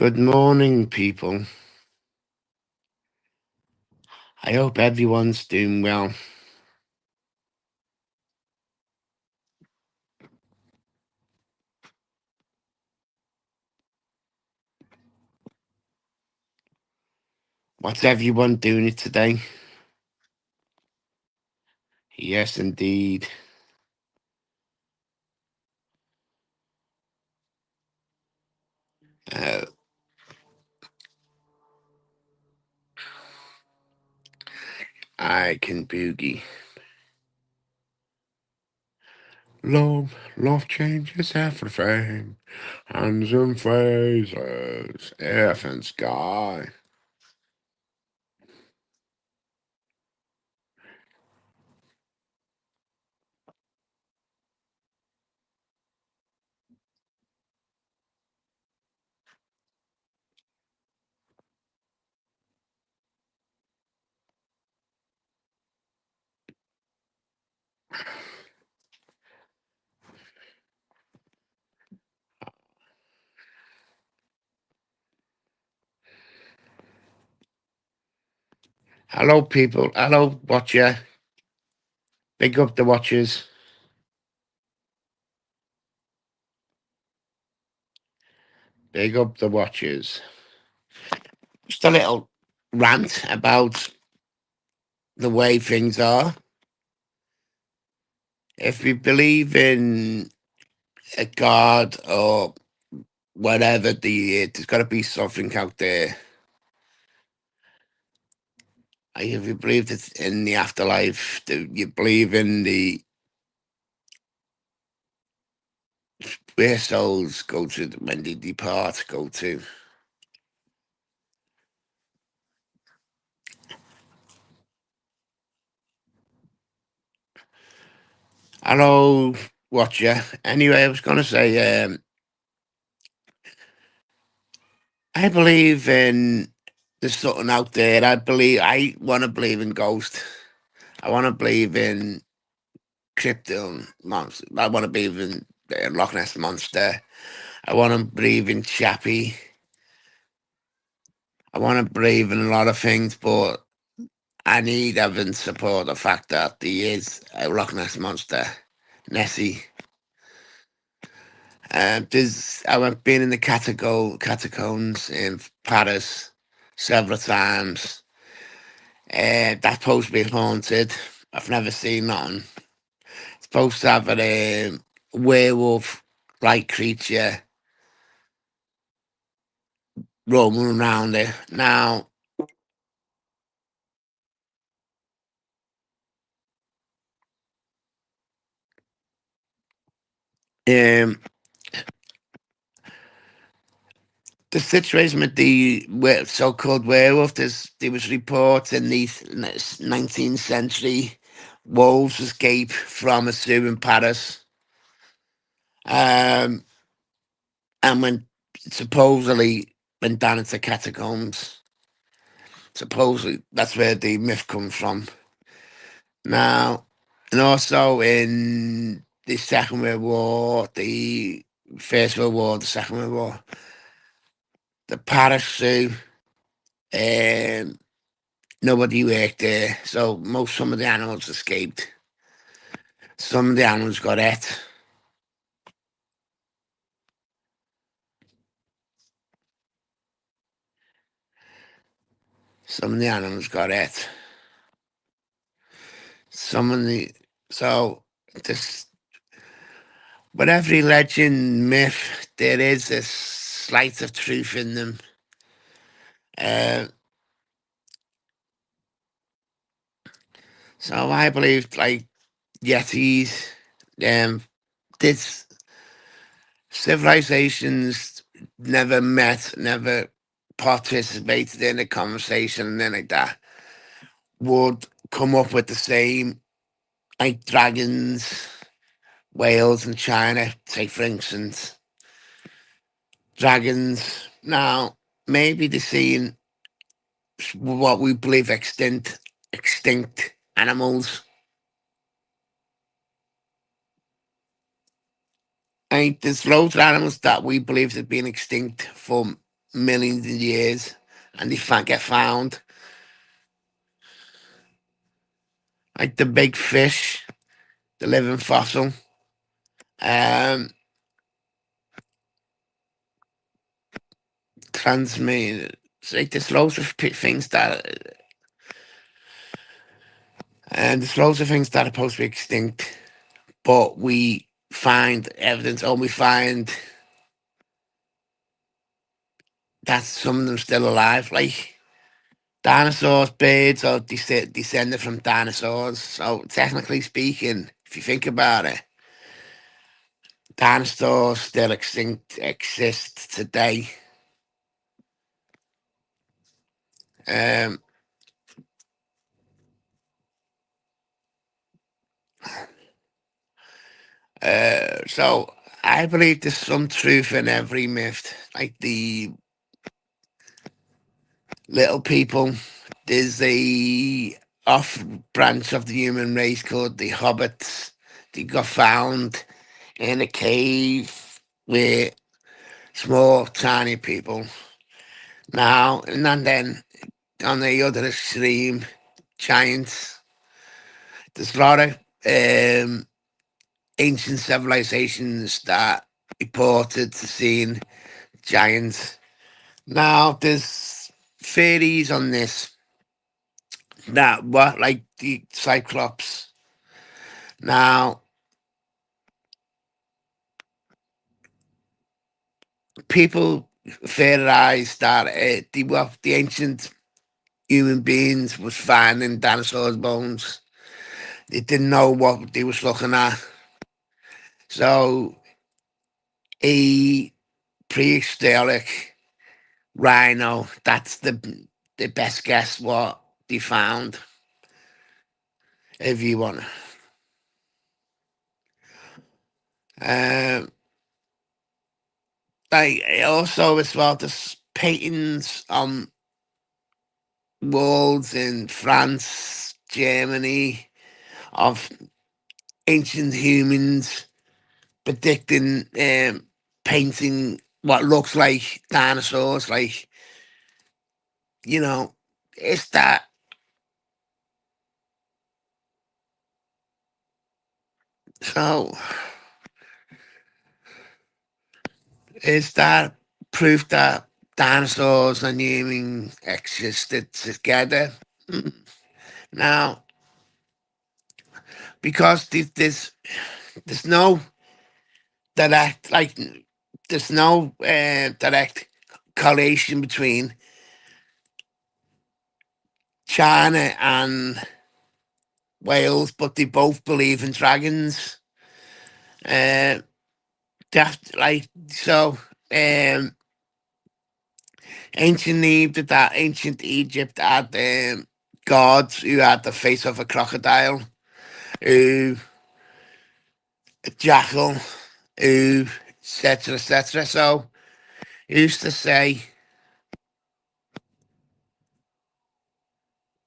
Good morning, people. I hope everyone's doing well. What's everyone doing today? Yes, indeed. Uh, I can boogie. Love changes everything. Hands and faces, earth and sky. Hello, people. Hello, watcher. Big up the watchers. Big up the watchers. Just a little rant about the way things are. If we believe in a god or whatever there's got to be something out there. If you believe that in the afterlife, you believe in the where souls go to when they depart, go to. Hello, watcher. Anyway, I was going to say, I believe in there's something out there. I want to believe in ghosts. I want to believe in crypto monsters. I want to believe in the Loch Ness monster. I want to believe in Chappie. I want to believe in a lot of things, but I need evidence to support the fact that he is a Loch Ness monster, Nessie. I've been in the catacombs in Paris several times. That's supposed to be haunted. I've never seen nothing. It's supposed to have a werewolf-like creature roaming around it. Now, um, the situation with the so-called werewolf, there was reports in the 19th century wolves escape from a zoo in Paris, um, and supposedly went down into catacombs. Supposedly, that's where the myth comes from. Now, and also in the Second World War, the First World War, the Second World War, the Paris Zoo. Um, Nobody worked there, so some of the animals escaped. Some of the animals got ate. Some of the animals got ate. Some of the so this, but every legend, myth, there is a slight of truth in them. Uh, so I believe like Yetis, um, this civilizations never met, never participated in a conversation, and then like that would come up with the same like dragons, whales, and China. Take for instance, dragons. Now maybe they're seeing what we believe extinct animals. There's loads of animals that we believe have been extinct for millions of years, and they get found. Like the big fish, the living fossil. Um, Transmitted. Like there's loads of things that, and there's loads of things that are supposed to be extinct, but we find evidence, or we find that some of them still alive. Like dinosaurs, birds are descended from dinosaurs. So technically speaking, if you think about it, dinosaurs still exist today. Um, so I believe there's some truth in every myth. Like the little people, there's a off branch of the human race called the hobbits. They got found in a cave with small, tiny people. Now and then on the other extreme, giants. There's a lot of ancient civilizations that reported to seeing giants. Now there's theories on this that what like the Cyclops. Now people theorize that the ancient human beings was finding dinosaurs' bones. They didn't know what they was looking at. So a prehistoric rhino, that's the best guess what they found, if you want. Um like also as well there's paintings on walls in France, Germany of ancient humans predicting painting what looks like dinosaurs, like, you know, it's that. So is that proof that dinosaurs and humans existed together? Mm. Now, because there's no direct, like, there's no direct correlation between China and Wales, but they both believe in dragons. Uh, that like so. Um, ancient Egypt had gods who had the face of a crocodile, who a jackal, who etc. etc. So he used to say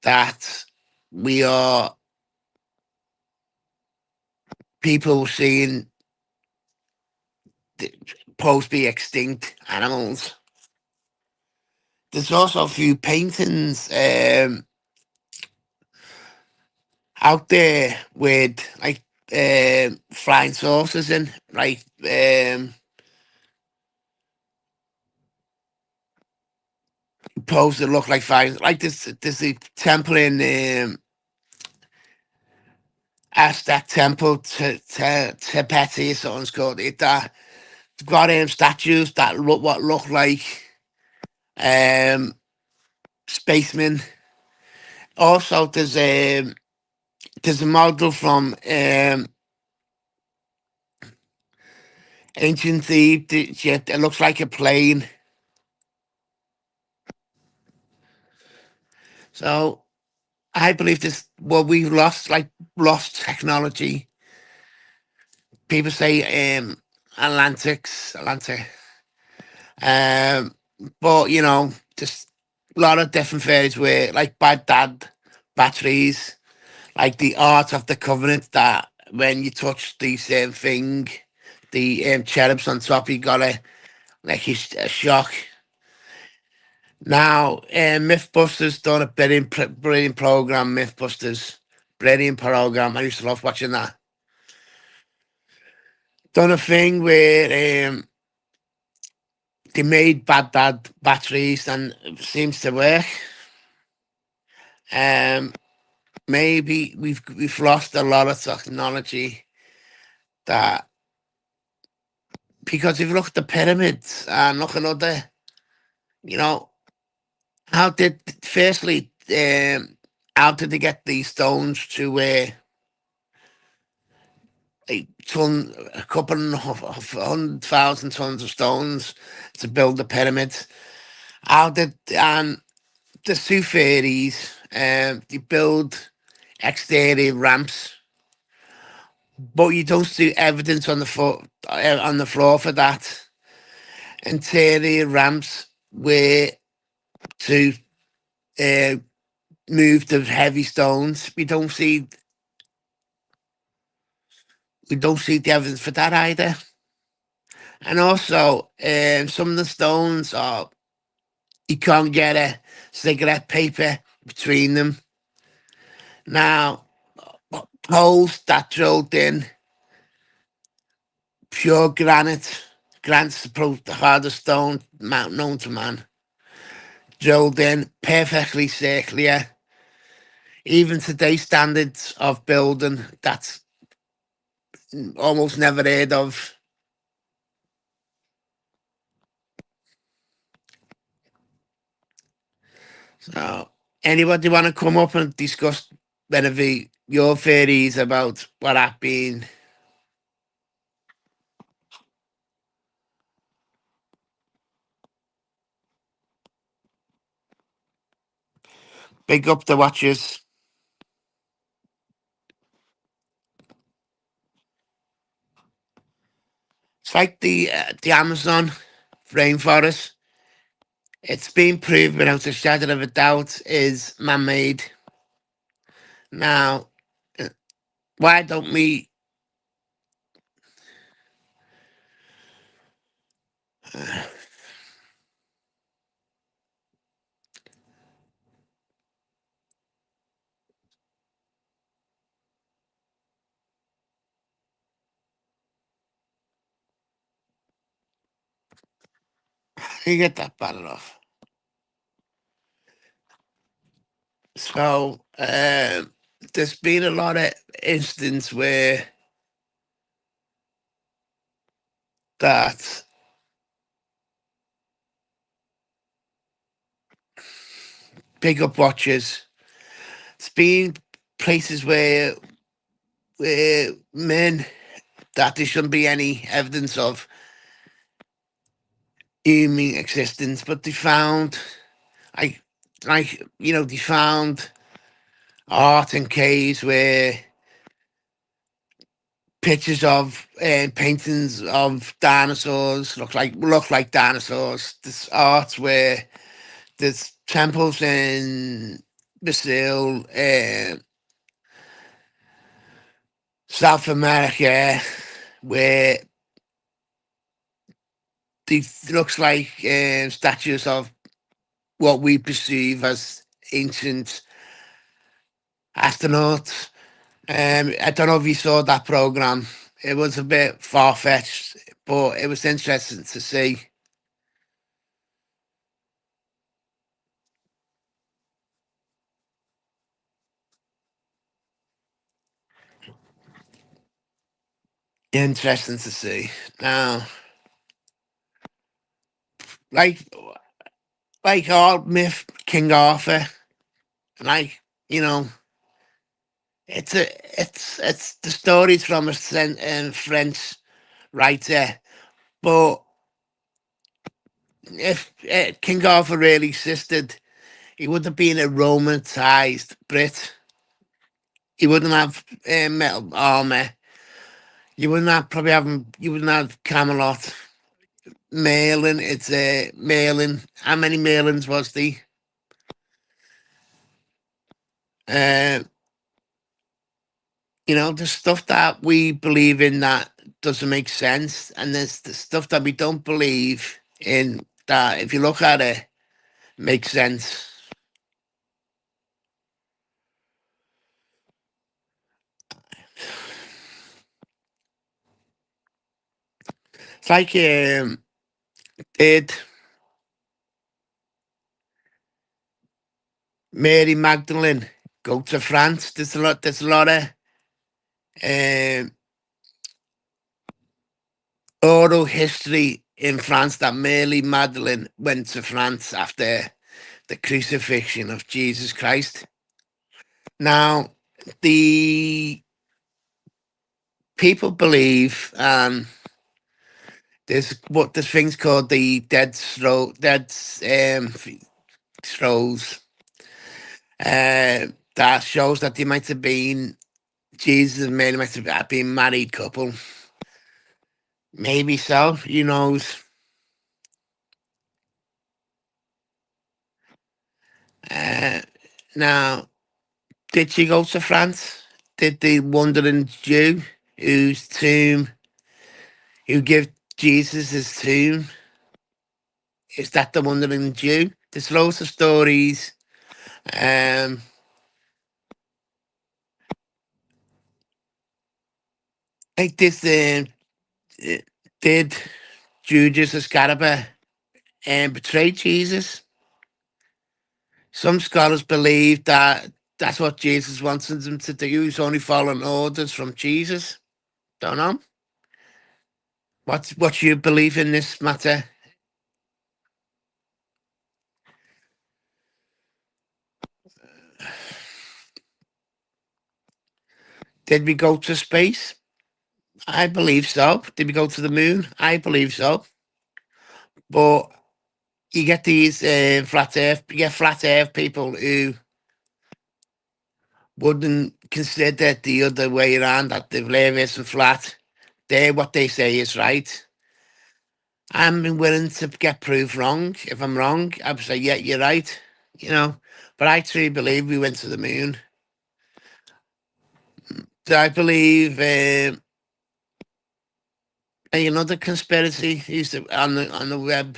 that we are people seeing supposed to be extinct animals. There's also a few paintings out there with like flying saucers in, like supposed to look like flying. Like there's a temple in Aztec temple to Tepeti or something's called it. That got statues that look like um spacemen. Also, there's a model from ancient Egypt. It looks like a plane. So I believe this. Well, we've lost technology. People say Atlantic. Um, but just a lot of different theories where, like Baghdad batteries, like the art of the covenant, that when you touch the same thing, the cherubs on top, you got a shock. Now, MythBusters done a brilliant program. MythBusters, brilliant program. I used to love watching that. Done a thing where they made bad dad batteries and it seems to work. Um, Maybe we've lost a lot of technology that, because if you look at the pyramids and look at other, you know, how did firstly how did they get these stones to a couple of 100,000 tons of stones to build the pyramids? How did and the Sufis they build exterior ramps, but you don't see evidence on the floor for that. Interior ramps were to uh, move the heavy stones. We don't see the evidence for that either. And also, some of the stones are you can't get a cigarette paper between them. Now, holes that drilled in pure granite. Granite's probably the hardest stone known to man. Drilled in perfectly circular. Even today's standards of building, that's almost never heard of. So, anybody want to come up and discuss whenever your theories about what happened? Big up the watchers. It's like the Amazon rainforest. It's been proved without a shadow of a doubt is man-made. Now, uh, why don't we? You get that battle off. So, there's been a lot of instances where that big up watches. It's been places where men that there shouldn't be any evidence of human existence, but they found like they found art in caves where pictures of paintings of dinosaurs look like dinosaurs. There's art where there's temples in Brazil, South America, where it looks like statues of what we perceive as ancient astronauts. I don't know if you saw that program. It was a bit far fetched, but it was interesting to see. Interesting to see. Now, like all myth, King Arthur, like you know, it's the stories from a French writer, but if King Arthur really existed, he would have been a Romanized Brit. He wouldn't have metal armor. You wouldn't have Camelot. Merlin, it's Merlin. How many Merlins was the? Uh, the stuff that we believe in that doesn't make sense, and there's the stuff that we don't believe in. That if you look at it, Makes sense. It's like did Mary Magdalene go to France? There's a lot of um, oral history in France that Mary Magdalene went to France after the crucifixion of Jesus Christ. Now, the people believe there's things called the scrolls that shows that they might have been Jesus and Mary might have been married couple. Maybe so. Who knows? Uh, Now, did she go to France? Did the wandering Jew whose tomb, who gave Jesus his tomb, is that the wandering Jew? There's loads of stories. Um, like this, uh, did Judas Iscariot betray Jesus? Some scholars believe that that's what Jesus wanted them to do. He's only following orders from Jesus. Don't know. What's your belief in this matter? Did we go to space? I believe so. Did we go to the moon? I believe so. But you get these flat Earth people who wouldn't consider the other way around, that the Earth isn't flat. What they say is right. I'm willing to get proved wrong. If I'm wrong, I'd say, yeah, you're right. You know, but I truly believe we went to the moon. I believe another conspiracy used to, on the web,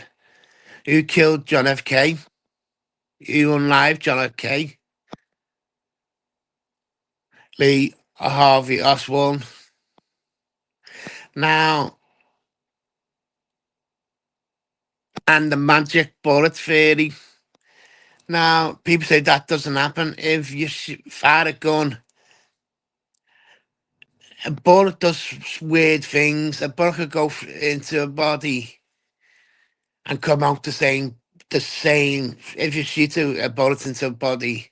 who killed John F. K. Who unlived John F. K. Lee Harvey Oswald. Now, and the magic bullet theory. Now, people say that doesn't happen. If you fire a gun, a bullet does weird things. A bullet could go into a body and come out the same. If you shoot a bullet into a body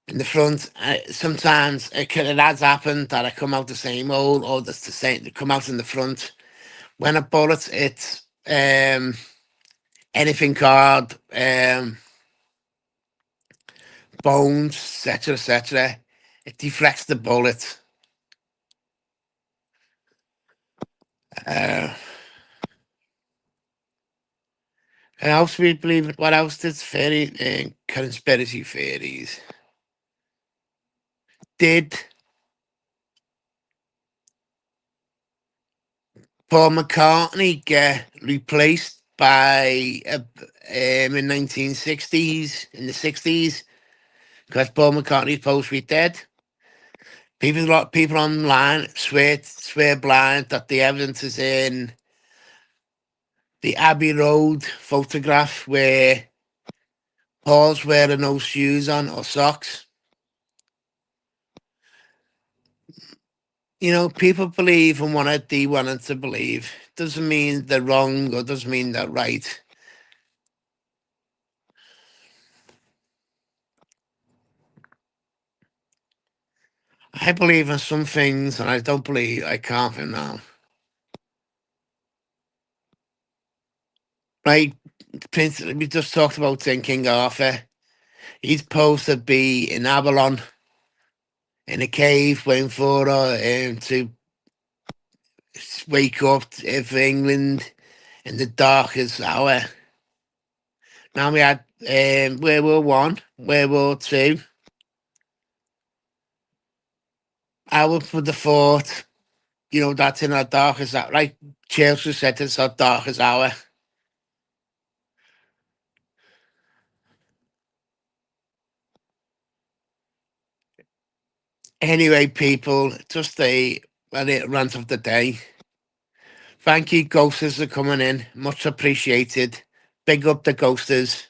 in the front, sometimes it has happened that it come out the same hole, or that's the same. They come out in the front. When a bullet, it's anything called bones, etc., etc. It deflects the bullet. Uh, and else we believe it. What else? There's conspiracy theories. Did Paul McCartney get replaced by in 1960s, in the 60s, because Paul McCartney's supposed to be dead? A lot of people online swear blind that the evidence is in the Abbey Road photograph where Paul's wearing no shoes on or socks. You know, people believe in what they wanted to believe. Doesn't mean they're wrong or doesn't mean they're right. I believe in some things and I don't believe I can't for now. Right, Prince, we just talked about King Arthur. He's supposed to be in Avalon in a cave waiting for to wake up for England in the darkest hour. Now we had World War One, World War Two. I would put the thought, that's in our darkest hour. Like Churchill said, it's our darkest hour. Anyway, people, just a little rant of the day. Thank you, ghosters, for coming in. Much appreciated. Big up the ghosters.